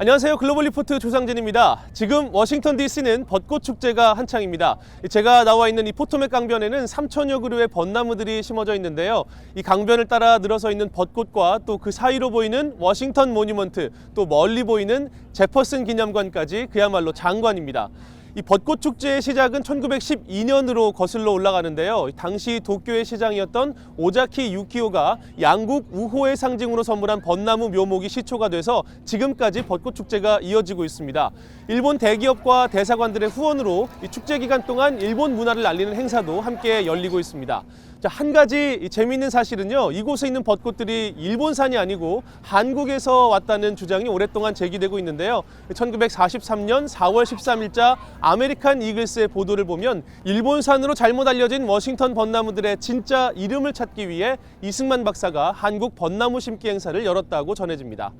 안녕하세요. 글로벌 리포트 조상진입니다. 지금 워싱턴 DC는 벚꽃 축제가 한창입니다. 제가 나와 있는 이 포토맥 강변에는 3,000여 그루의 벚나무들이 심어져 있는데요. 이 강변을 따라 늘어서 있는 벚꽃과 또 그 사이로 보이는 워싱턴 모뉴먼트, 또 멀리 보이는 제퍼슨 기념관까지 그야말로 장관입니다. 이 벚꽃 축제의 시작은 1912년으로 거슬러 올라가는데요. 당시 도쿄의 시장이었던 오자키 유키오가 양국 우호의 상징으로 선물한 벚나무 묘목이 시초가 돼서 지금까지 벚꽃 축제가 이어지고 있습니다. 일본 대기업과 대사관들의 후원으로 이 축제 기간 동안 일본 문화를 알리는 행사도 함께 열리고 있습니다. 한 가지 재미있는 사실은요, 이곳에 있는 벚꽃들이 일본산이 아니고 한국에서 왔다는 주장이 오랫동안 제기되고 있는데요. 1943년 4월 13일자 아메리칸 이글스의 보도를 보면 일본산으로 잘못 알려진 워싱턴 벚나무들의 진짜 이름을 찾기 위해 이승만 박사가 한국 벚나무 심기 행사를 열었다고 전해집니다.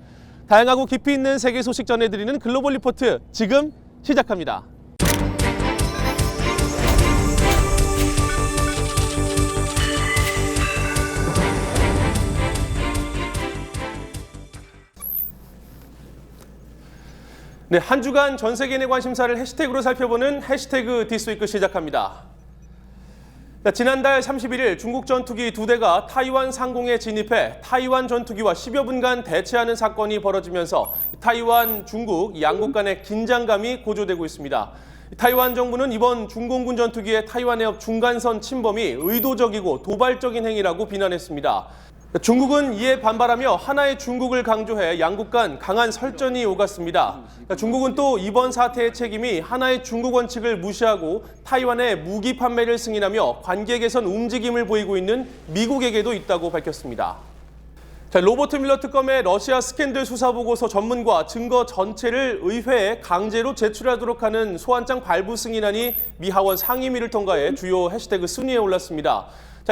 다양하고 깊이 있는 세계 소식 전해드리는 글로벌 리포트, 지금 시작합니다. 네, 한 주간 전 세계인의 관심사를 해시태그로 살펴보는 해시태그 디스위크 시작합니다. 지난달 31일 중국 전투기 2대가 타이완 상공에 진입해 타이완 전투기와 10여 분간 대치하는 사건이 벌어지면서 타이완, 중국 양국 간의 긴장감이 고조되고 있습니다. 타이완 정부는 이번 중공군 전투기의 타이완 해협 중간선 침범이 의도적이고 도발적인 행위라고 비난했습니다. 중국은 이에 반발하며 하나의 중국을 강조해 양국 간 강한 설전이 오갔습니다. 중국은 또 이번 사태의 책임이 하나의 중국 원칙을 무시하고 타이완에 무기 판매를 승인하며 관계 개선 움직임을 보이고 있는 미국에게도 있다고 밝혔습니다. 로버트 뮬러 특검의 러시아 스캔들 수사보고서 전문과 증거 전체를 의회에 강제로 제출하도록 하는 소환장 발부 승인안이 미 하원 상임위를 통과해 주요 해시태그 순위에 올랐습니다.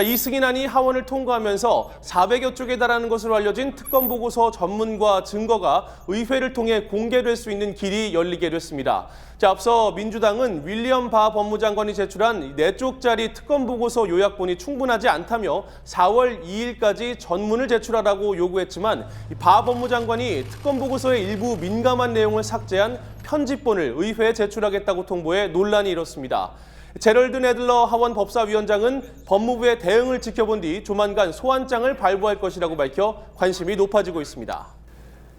이 승인안이 하원을 통과하면서 400여 쪽에 달하는 것으로 알려진 특검 보고서 전문과 증거가 의회를 통해 공개될 수 있는 길이 열리게 됐습니다. 앞서 민주당은 윌리엄 바 법무장관이 제출한 4쪽짜리 특검 보고서 요약본이 충분하지 않다며 4월 2일까지 전문을 제출하라고 요구했지만 바 법무장관이 특검 보고서의 일부 민감한 내용을 삭제한 편집본을 의회에 제출하겠다고 통보해 논란이 일었습니다. 제럴드 네들러 하원 법사위원장은 법무부의 대응을 지켜본 뒤 조만간 소환장을 발부할 것이라고 밝혀 관심이 높아지고 있습니다.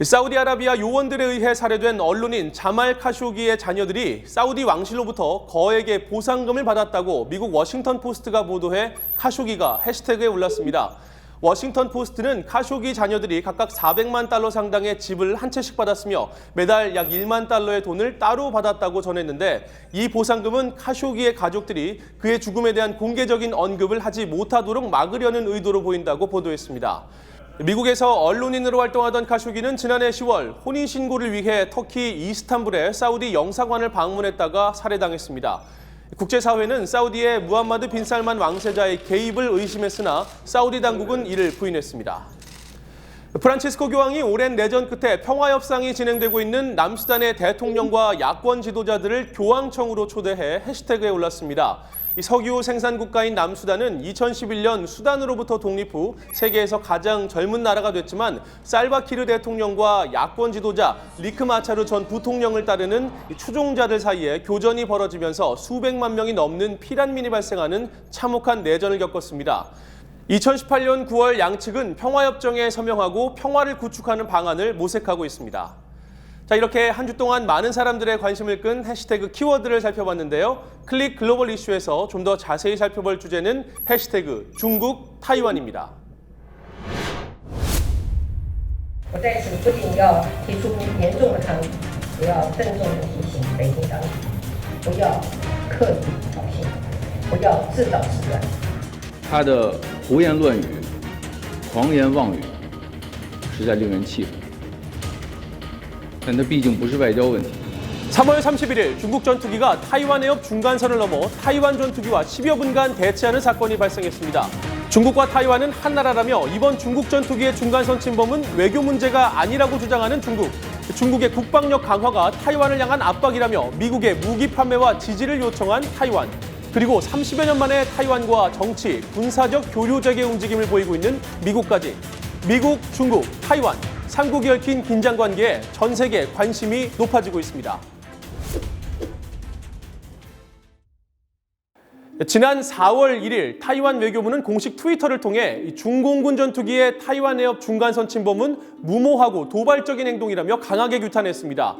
사우디아라비아 요원들에 의해 살해된 언론인 자말 카쇼기의 자녀들이 사우디 왕실로부터 거액의 보상금을 받았다고 미국 워싱턴 포스트가 보도해 카쇼기가 해시태그에 올랐습니다. 워싱턴 포스트는 카쇼기 자녀들이 각각 400만 달러 상당의 집을 한 채씩 받았으며 매달 약 1만 달러의 돈을 따로 받았다고 전했는데, 이 보상금은 카쇼기의 가족들이 그의 죽음에 대한 공개적인 언급을 하지 못하도록 막으려는 의도로 보인다고 보도했습니다. 미국에서 언론인으로 활동하던 카쇼기는 지난해 10월 혼인신고를 위해 터키 이스탄불의 사우디 영사관을 방문했다가 살해당했습니다. 국제사회는 사우디의 무함마드 빈 살만 왕세자의 개입을 의심했으나 사우디 당국은 이를 부인했습니다. 프란치스코 교황이 오랜 내전 끝에 평화협상이 진행되고 있는 남수단의 대통령과 야권 지도자들을 교황청으로 초대해 해시태그에 올랐습니다. 이 석유 생산 국가인 남수단은 2011년 수단으로부터 독립 후 세계에서 가장 젊은 나라가 됐지만 살바키르 대통령과 야권 지도자 리크 마차르 전 부통령을 따르는 추종자들 사이에 교전이 벌어지면서 수백만 명이 넘는 피난민이 발생하는 참혹한 내전을 겪었습니다. 2018년 9월 양측은 평화협정에 서명하고 평화를 구축하는 방안을 모색하고 있습니다. 이렇게 한 주 동안 많은 사람들의 관심을 끈 해시태그 키워드를 살펴봤는데요. 클릭 글로벌 이슈에서 좀 더 자세히 살펴볼 주제는 해시태그 중국 타이완입니다. 我在此不仅要提出严重的抗议，也要郑重地提醒北京当局，不要刻意挑衅，不要制造事端。他的胡言乱语、狂言妄语，实在令人气愤。 但它毕竟不是外交问题。 3월 31일 중국 전투기가 타이완 해협 중간선을 넘어 타이완 전투기와 10여 분간 대치하는 사건이 발생했습니다. 중국과 타이완은 한 나라라며 이번 중국 전투기의 중간선 침범은 외교 문제가 아니라고 주장하는 중국. 중국의 국방력 강화가 타이완을 향한 압박이라며 미국의 무기 판매와 지지를 요청한 타이완. 그리고 30여 년 만에 타이완과 정치, 군사적 교류 재개 움직임을 보이고 있는 미국까지. 미국, 중국, 타이완. 삼국이 얽힌 긴장 관계에 전 세계 관심이 높아지고 있습니다. 지난 4월 1일 타이완 외교부는 공식 트위터를 통해 중공군 전투기의 타이완 해협 중간선 침범은 무모하고 도발적인 행동이라며 강하게 규탄했습니다.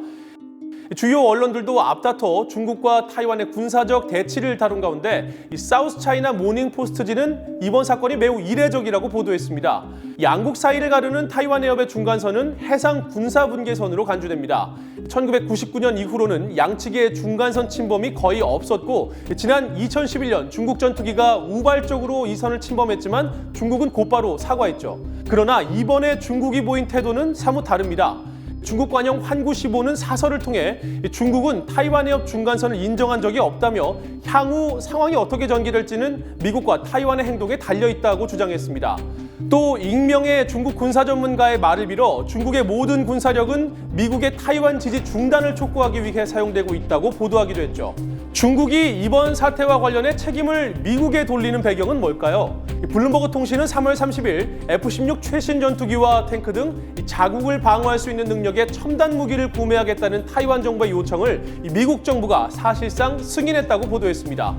주요 언론들도 앞다퉈 중국과 타이완의 군사적 대치를 다룬 가운데 사우스 차이나 모닝 포스트지는 이번 사건이 매우 이례적이라고 보도했습니다. 양국 사이를 가르는 타이완 해협의 중간선은 해상 군사 분계선으로 간주됩니다. 1999년 이후로는 양측의 중간선 침범이 거의 없었고 지난 2011년 중국 전투기가 우발적으로 이 선을 침범했지만 중국은 곧바로 사과했죠. 그러나 이번에 중국이 보인 태도는 사뭇 다릅니다. 중국 관영 환구시보는 사설을 통해 중국은 타이완 해협 중간선을 인정한 적이 없다며 향후 상황이 어떻게 전개될지는 미국과 타이완의 행동에 달려있다고 주장했습니다. 또 익명의 중국 군사 전문가의 말을 빌어 중국의 모든 군사력은 미국의 타이완 지지 중단을 촉구하기 위해 사용되고 있다고 보도하기도 했죠. 중국이 이번 사태와 관련해 책임을 미국에 돌리는 배경은 뭘까요? 블룸버그 통신은 3월 30일 F-16 최신 전투기와 탱크 등 자국을 방어할 수 있는 능력의 첨단 무기를 구매하겠다는 타이완 정부의 요청을 미국 정부가 사실상 승인했다고 보도했습니다.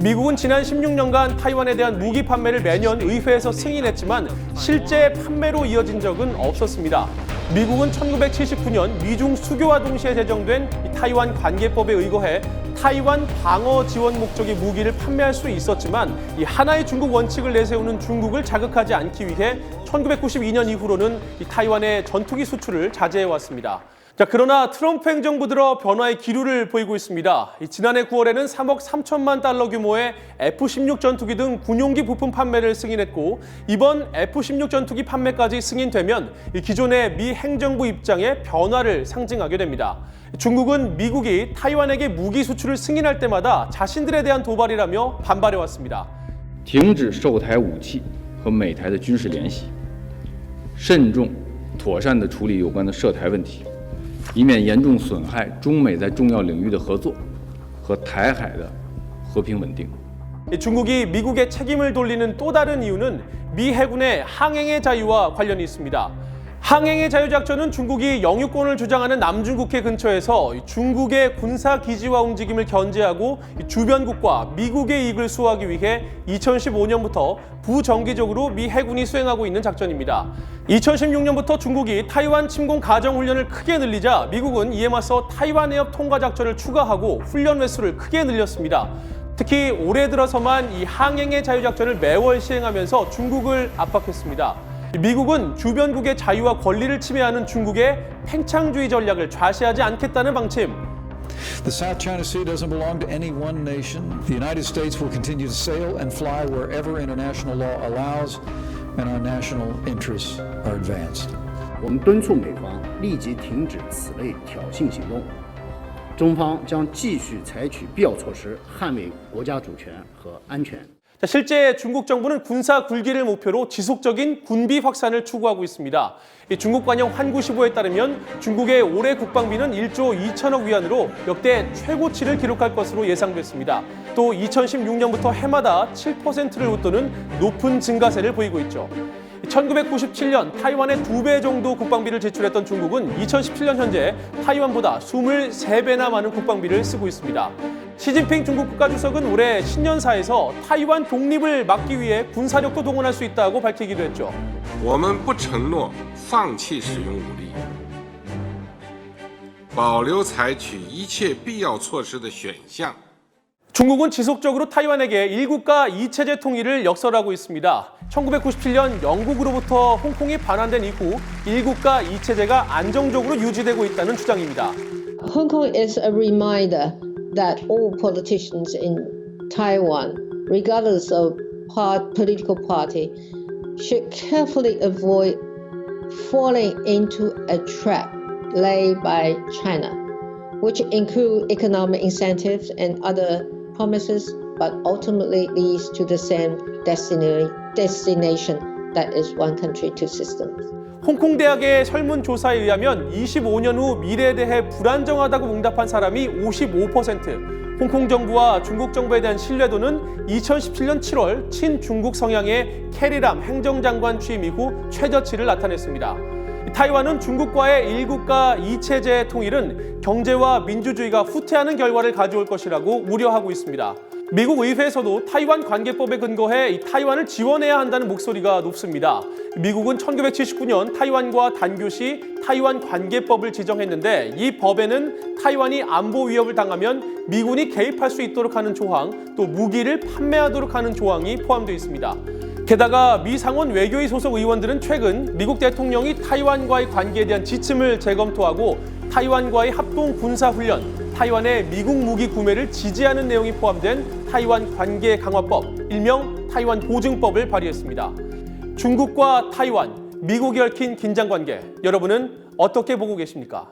미국은 지난 16년간 타이완에 대한 무기 판매를 매년 의회에서 승인했지만 실제 판매로 이어진 적은 없었습니다. 미국은 1979년 미중 수교와 동시에 제정된 타이완 관계법에 의거해 타이완 방어 지원 목적의 무기를 판매할 수 있었지만 이 하나의 중국 원칙을 내세우는 중국을 자극하지 않기 위해 1992년 이후로는 타이완의 전투기 수출을 자제해왔습니다. 그러나 트럼프 행정부 들어 변화의 기류를 보이고 있습니다. 지난해 9월에는 3억 3천만 달러 규모의 F-16 전투기 등 군용기 부품 판매를 승인했고 이번 F-16 전투기 판매까지 승인되면 기존의 미 행정부 입장에 변화를 상징하게 됩니다. 중국은 미국이 타이완에게 무기 수출을 승인할 때마다 자신들에 대한 도발이라며 반발해왔습니다. 停止售台武器和美台的军事联系，慎重妥善地处理有关的涉台问题，以免严重损害中美在重要领域的合作和台海的和平稳定。 중국이 미국에 책임을 돌리는 또 다른 이유는 미 해군의 항행의 자유와 관련이 있습니다. 항행의 자유작전은 중국이 영유권을 주장하는 남중국해 근처에서 중국의 군사기지와 움직임을 견제하고 주변국과 미국의 이익을 수호하기 위해 2015년부터 부정기적으로 미 해군이 수행하고 있는 작전입니다. 2016년부터 중국이 타이완 침공 가정훈련을 크게 늘리자 미국은 이에 맞서 타이완 해협 통과 작전을 추가하고 훈련 횟수를 크게 늘렸습니다. 특히 올해 들어서만 이 항행의 자유작전을 매월 시행하면서 중국을 압박했습니다. 미국은 주변국의 자유와 권리를 침해하는 중국의 팽창주의 전략을 좌시하지 않겠다는 방침. The South China Sea doesn't belong to any one nation. The United States will continue to sail and fly wherever international law allows, and our national interests are advanced. 我们敦促美方立即停止此类挑衅行动，中方将继续采取必要措施，捍卫国家主权和安全。 실제 중국 정부는 군사 굴기를 목표로 지속적인 군비 확산을 추구하고 있습니다. 중국 관영 환구시보에 따르면 중국의 올해 국방비는 1조 2천억 위안으로 역대 최고치를 기록할 것으로 예상됐습니다. 또 2016년부터 해마다 7%를 웃도는 높은 증가세를 보이고 있죠. 1997년 타이완의 2배 정도 국방비를 지출했던 중국은 2017년 현재 타이완보다 23배나 많은 국방비를 쓰고 있습니다. 시진핑 중국 국가주석은 올해 신년사에서 타이완 독립을 막기 위해 군사력도 동원할 수 있다고 밝히기도 했죠. 我们不承诺放弃使用武力，保留采取一切必要措施的选项。 중국은 지속적으로 타이완에게 1국가 2체제 통일을 역설하고 있습니다. 1997년 영국으로부터 홍콩이 반환된 이후 1국가 2체제가 안정적으로 유지되고 있다는 주장입니다. Hong Kong is a reminder that all politicians in Taiwan, regardless of political party, should carefully avoid falling into a trap laid by China, which include economic incentives and other promises, but ultimately leads to the same destination, that is one country, two systems. 홍콩 대학의 설문조사에 의하면 25년 후 미래에 대해 불안정하다고 응답한 사람이 55%, 홍콩 정부와 중국 정부에 대한 신뢰도는 2017년 7월 친중국 성향의 캐리람 행정장관 취임 이후 최저치를 나타냈습니다. 타이완은 중국과의 일국가 이체제 통일은 경제와 민주주의가 후퇴하는 결과를 가져올 것이라고 우려하고 있습니다. 미국 의회에서도 타이완 관계법에 근거해 이 타이완을 지원해야 한다는 목소리가 높습니다. 미국은 1979년 타이완과 단교시 타이완 관계법을 지정했는데 이 법에는 타이완이 안보 위협을 당하면 미군이 개입할 수 있도록 하는 조항, 또 무기를 판매하도록 하는 조항이 포함되어 있습니다. 게다가 미 상원 외교위 소속 의원들은 최근 미국 대통령이 타이완과의 관계에 대한 지침을 재검토하고 타이완과의 합동 군사훈련, 타이완의 미국 무기 구매를 지지하는 내용이 포함된 타이완 관계 강화법, 일명 타이완 보증법을 발의했습니다. 중국과 타이완, 미국이 얽힌 긴장관계, 여러분은 어떻게 보고 계십니까?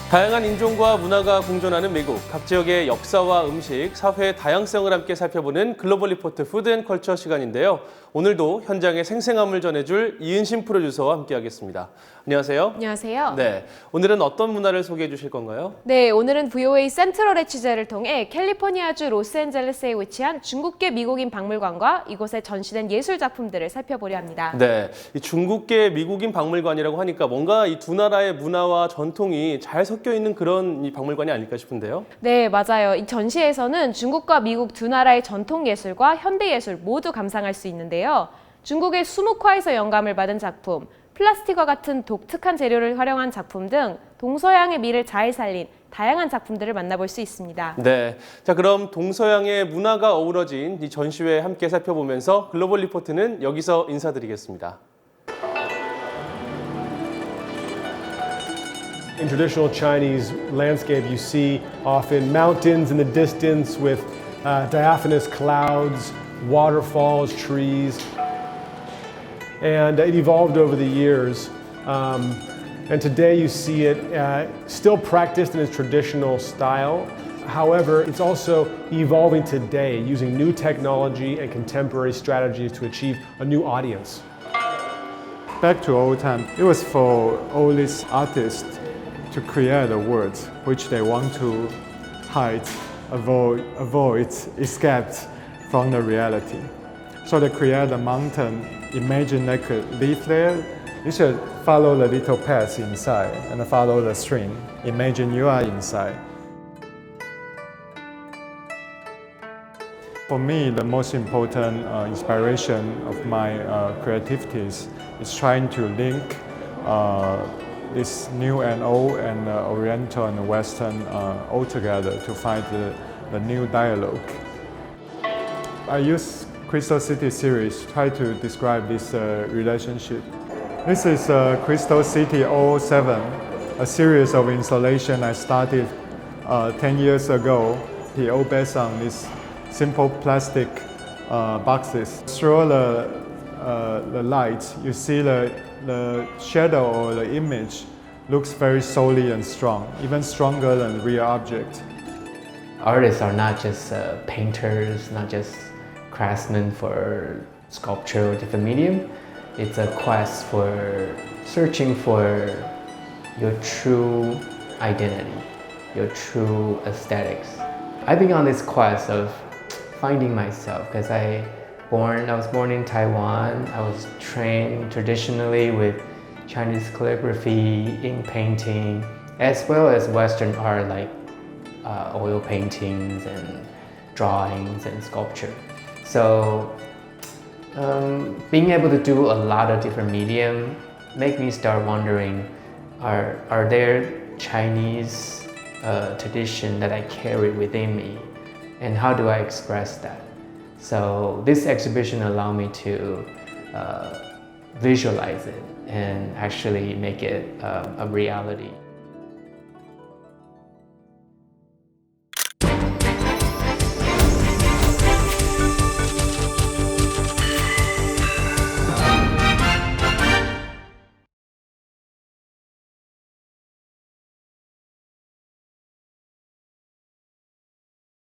다양한 인종과 문화가 공존하는 미국, 각 지역의 역사와 음식, 사회의 다양성을 함께 살펴보는 글로벌 리포트 푸드 앤 컬처 시간인데요. 오늘도 현장의 생생함을 전해줄 이은신 프로듀서와 함께하겠습니다. 안녕하세요. 안녕하세요. 네, 오늘은 어떤 문화를 소개해 주실 건가요? 네, 오늘은 VOA 센트럴의 취재를 통해 캘리포니아주 로스앤젤레스에 위치한 중국계 미국인 박물관과 이곳에 전시된 예술 작품들을 살펴보려 합니다. 네, 이 중국계 미국인 박물관이라고 하니까 뭔가 이 두 나라의 문화와 전통이 잘 섞여 있는 그런 이 박물관이 아닐까 싶은데요. 네, 맞아요. 이 전시에서는 중국과 미국 두 나라의 전통 예술과 현대 예술 모두 감상할 수 있는데요. 중국의 수묵화에서 영감을 받은 작품, 플라스틱과 같은 독특한 재료를 활용한 작품 등 동서양의 미를 잘 살린 다양한 작품들을 만나볼 수 있습니다. 네, 자 그럼 동서양의 문화가 어우러진 이 전시회 함께 살펴보면서 글로벌 리포트는 여기서 인사드리겠습니다. In traditional Chinese landscape, you see often mountains in the distance with diaphanous clouds, waterfalls, trees. And it evolved over the years. And today you see it still practiced in its traditional style. However, it's also evolving today using new technology and contemporary strategies to achieve a new audience. Back to old time, it was for all these artists to create the words which they want to hide, avoid, escape from the reality. So they create a mountain, imagine they could live there. You should follow the little paths inside and follow the stream. Imagine you are inside. For me, the most important inspiration of my creativities is trying to link this new and old and Oriental and Western all together to find the new dialogue. I use Crystal City series to try to describe this relationship. This is Crystal City 007, a series of installation I started 10 years ago. They all based on these simple plastic boxes. Through the light, you see the shadow or the image looks very solid and strong, even stronger than the real object. Artists are not just painters, not just craftsmen for sculpture or different medium. It's a quest for searching for your true identity, your true aesthetics. I've been on this quest of finding myself because I was born in Taiwan. I was trained traditionally with Chinese calligraphy, ink painting, as well as Western art like oil paintings and drawings and sculpture. So being able to do a lot of different medium make me start wondering, are there Chinese tradition that I carry within me, and how do I express that? So this exhibition allowed me to visualize it and actually make it a reality.